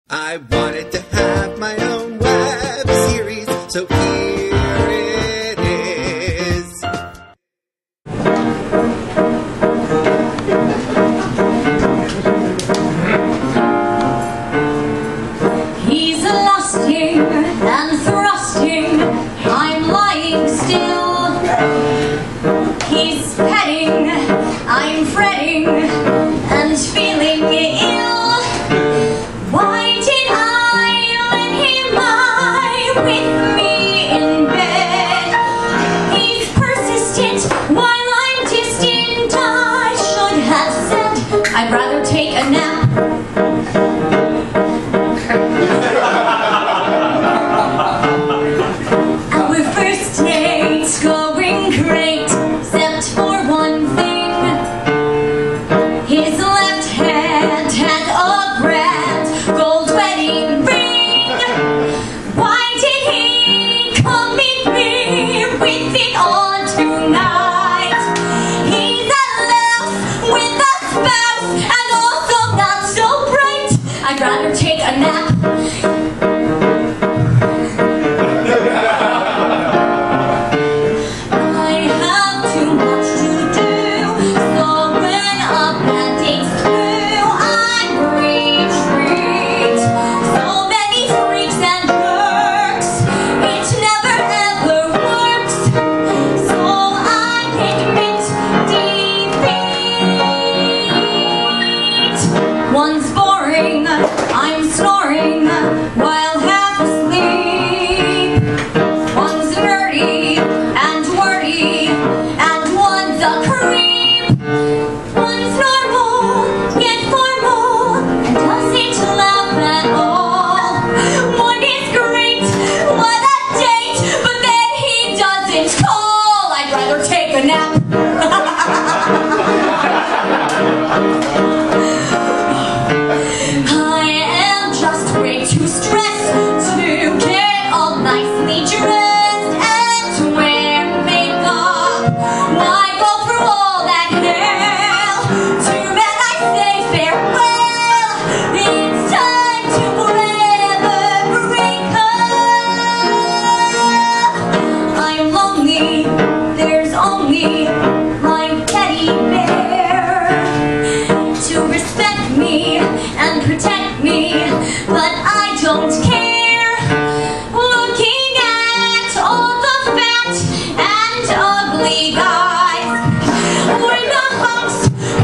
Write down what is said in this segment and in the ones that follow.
I wanted to have my own web series, so here it is. He's lusting and thrusting, I'm lying still. He's petting, I'm fretting and feeling ill. Why did I let him lie with me in bed? He's persistent while I'm distant. I should have said I'd rather take a nap. Our first date's going great, except for one thing. His left hand had a grand gold wedding ring. Why did he come meet me with it on tonight? He's at love with a spouse and also not so bright. I'd rather take a nap. One's boring, I'm snoring while half asleep. One's nerdy and wordy, and one's a creep. One's normal, yet formal, and doesn't laugh at all. One is great, what a date, but then he doesn't call. I'd rather take a nap. I am just way too stressed to get all nicely dressed and to wear makeup. Why go through all that hell? To men I say farewell. It's time to forever break up. I'm lonely, there's only my teddy bear to respect me and protect me, but I don't care. Looking at all the fat and ugly guys, we're the hunks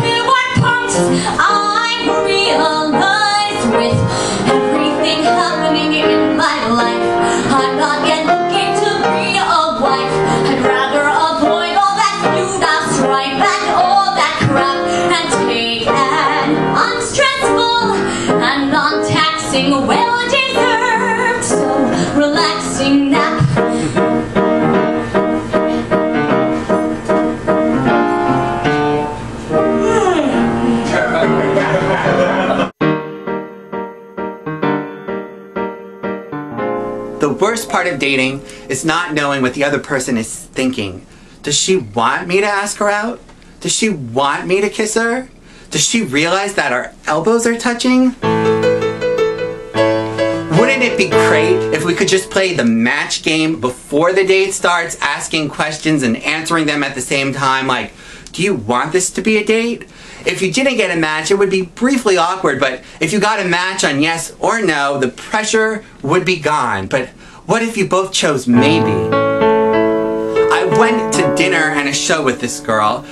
who are punks. I realize with everything happening in my life, I'm not yet looking to be a wife. I'd rather avoid all that feud, strife, and all that crap, and take an unstressful and non-taxing, well-deserved, so relaxing nap. The worst part of dating is not knowing what the other person is thinking. Does she want me to ask her out? Does she want me to kiss her? Does she realize that our elbows are touching? Wouldn't it be great if we could just play the match game before the date starts, asking questions and answering them at the same time, like, do you want this to be a date? If you didn't get a match, it would be briefly awkward, but if you got a match on yes or no, the pressure would be gone. But what if you both chose maybe? I went to dinner and a show with this girl.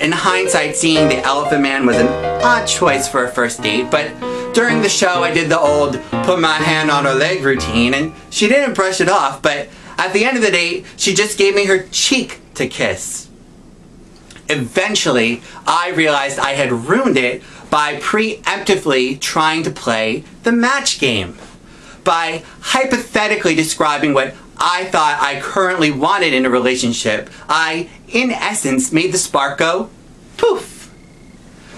In hindsight, seeing the Elephant Man was an odd choice for a first date, but during the show I did the old put my hand on her leg routine, and she didn't brush it off, but at the end of the date, she just gave me her cheek to kiss. Eventually, I realized I had ruined it by preemptively trying to play the match game. By hypothetically describing what I thought I currently wanted in a relationship, I, in essence, made the spark go poof.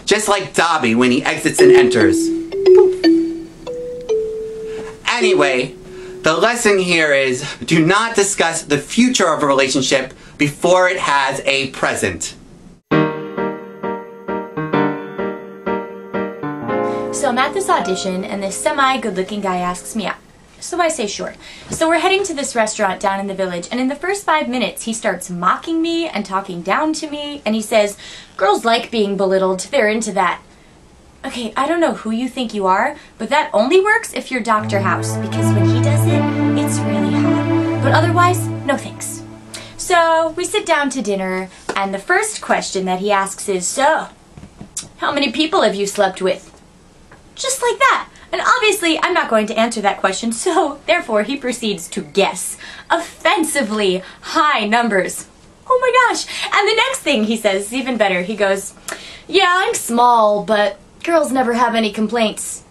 Just like Dobby when he exits and enters. Poof. Anyway, the lesson here is do not discuss the future of a relationship before it has a present. So I'm at this audition, and this semi-good-looking guy asks me out. So I say sure. So we're heading to this restaurant down in the village, and in the first 5 minutes, he starts mocking me and talking down to me, and he says, "Girls like being belittled, they're into that." Okay, I don't know who you think you are, but that only works if you're Dr. House, because when he does it, it's really hot. But otherwise, no thanks. So we sit down to dinner, and the first question that he asks is, "So, how many people have you slept with?" Just like that. And obviously, I'm not going to answer that question, so therefore he proceeds to guess offensively high numbers. Oh my gosh. And the next thing he says is even better. He goes, "Yeah, I'm small, but girls never have any complaints."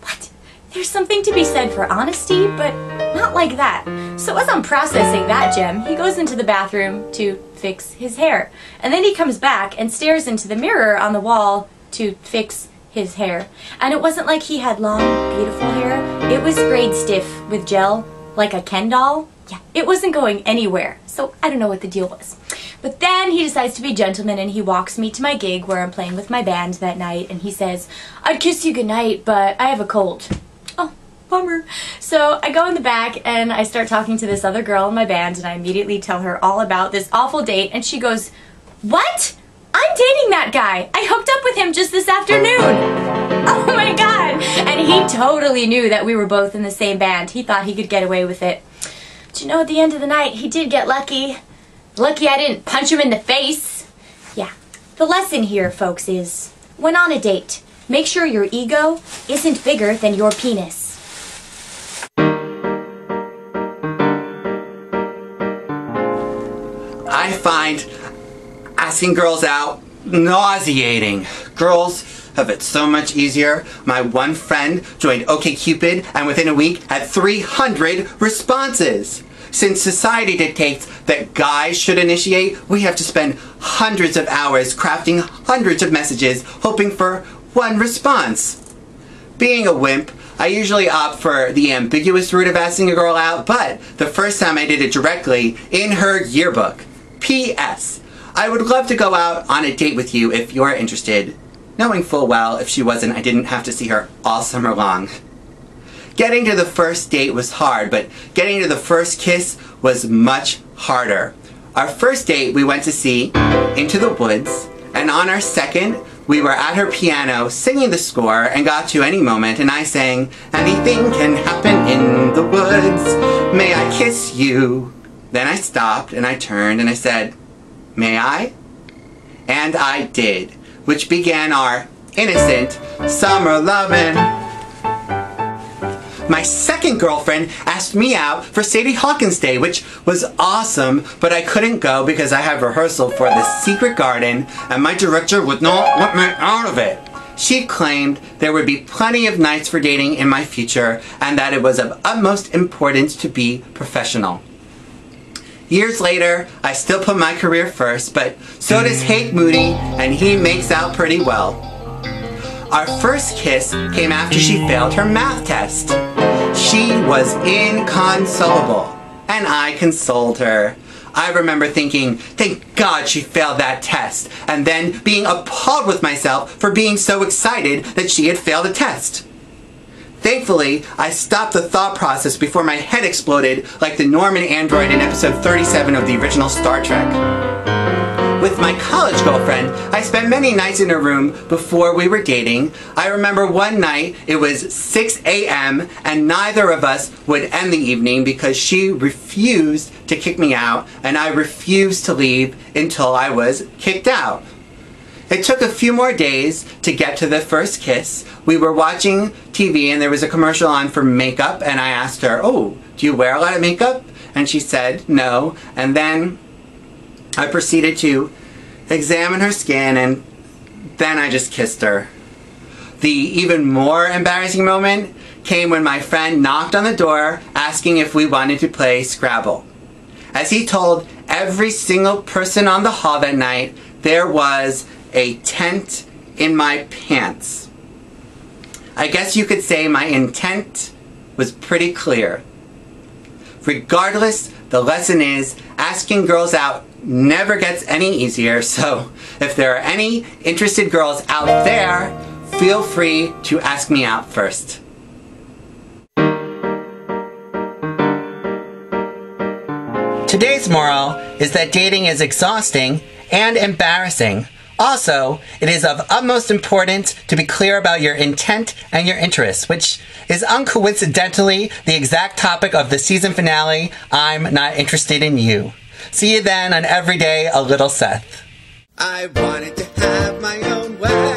What? There's something to be said for honesty, but not like that. So as I'm processing that gem, he goes into the bathroom to fix his hair. And then he comes back and stares into the mirror on the wall to fix his hair. And it wasn't like he had long, beautiful hair. It was sprayed stiff with gel, like a Ken doll. Yeah, it wasn't going anywhere. So I don't know what the deal was. But then he decides to be a gentleman and he walks me to my gig where I'm playing with my band that night, and he says, "I'd kiss you goodnight, but I have a cold." Oh, bummer. So I go in the back and I start talking to this other girl in my band, and I immediately tell her all about this awful date, and she goes, "What? I'm dating that guy. I hooked up with him just this afternoon." Oh my god. And he totally knew that we were both in the same band. He thought he could get away with it. But you know, at the end of the night, he did get lucky. Lucky I didn't punch him in the face. Yeah. The lesson here, folks, is when on a date, make sure your ego isn't bigger than your penis. I find asking girls out nauseating. Girls have it so much easier. My one friend joined OkCupid and within a week had 300 responses. Since society dictates that guys should initiate, we have to spend hundreds of hours crafting hundreds of messages hoping for one response. Being a wimp, I usually opt for the ambiguous route of asking a girl out, but the first time I did it directly in her yearbook. P.S. I would love to go out on a date with you if you're interested, knowing full well if she wasn't, I didn't have to see her all summer long. Getting to the first date was hard, but getting to the first kiss was much harder. Our first date we went to see Into the Woods, and on our second, we were at her piano singing the score and got to Any Moment, and I sang, "Anything can happen in the woods, may I kiss you?" Then I stopped and I turned and I said, "May I?" And I did, which began our innocent summer lovin'. My second girlfriend asked me out for Sadie Hawkins Day, which was awesome, but I couldn't go because I had rehearsal for The Secret Garden and my director would not let me out of it. She claimed there would be plenty of nights for dating in my future and that it was of utmost importance to be professional. Years later, I still put my career first, but so does Hake Moody, and he makes out pretty well. Our first kiss came after she failed her math test. She was inconsolable, and I consoled her. I remember thinking, thank God she failed that test, and then being appalled with myself for being so excited that she had failed a test. Thankfully, I stopped the thought process before my head exploded like the Norman android in episode 37 of the original Star Trek. With my college girlfriend, I spent many nights in her room before we were dating. I remember one night, it was 6 a.m. and neither of us would end the evening because she refused to kick me out and I refused to leave until I was kicked out. It took a few more days to get to the first kiss. We were watching TV and there was a commercial on for makeup and I asked her, "Oh, do you wear a lot of makeup?" And she said no. And then I proceeded to examine her skin and then I just kissed her. The even more embarrassing moment came when my friend knocked on the door asking if we wanted to play Scrabble. As he told every single person on the hall that night, there was a tent in my pants. I guess you could say my intent was pretty clear. Regardless, the lesson is asking girls out never gets any easier, so if there are any interested girls out there, feel free to ask me out first. Today's moral is that dating is exhausting and embarrassing. Also, it is of utmost importance to be clear about your intent and your interests, which is uncoincidentally the exact topic of the season finale, I'm Not Interested in You. See you then on Every Day a Little Seth. I wanted to have my own way.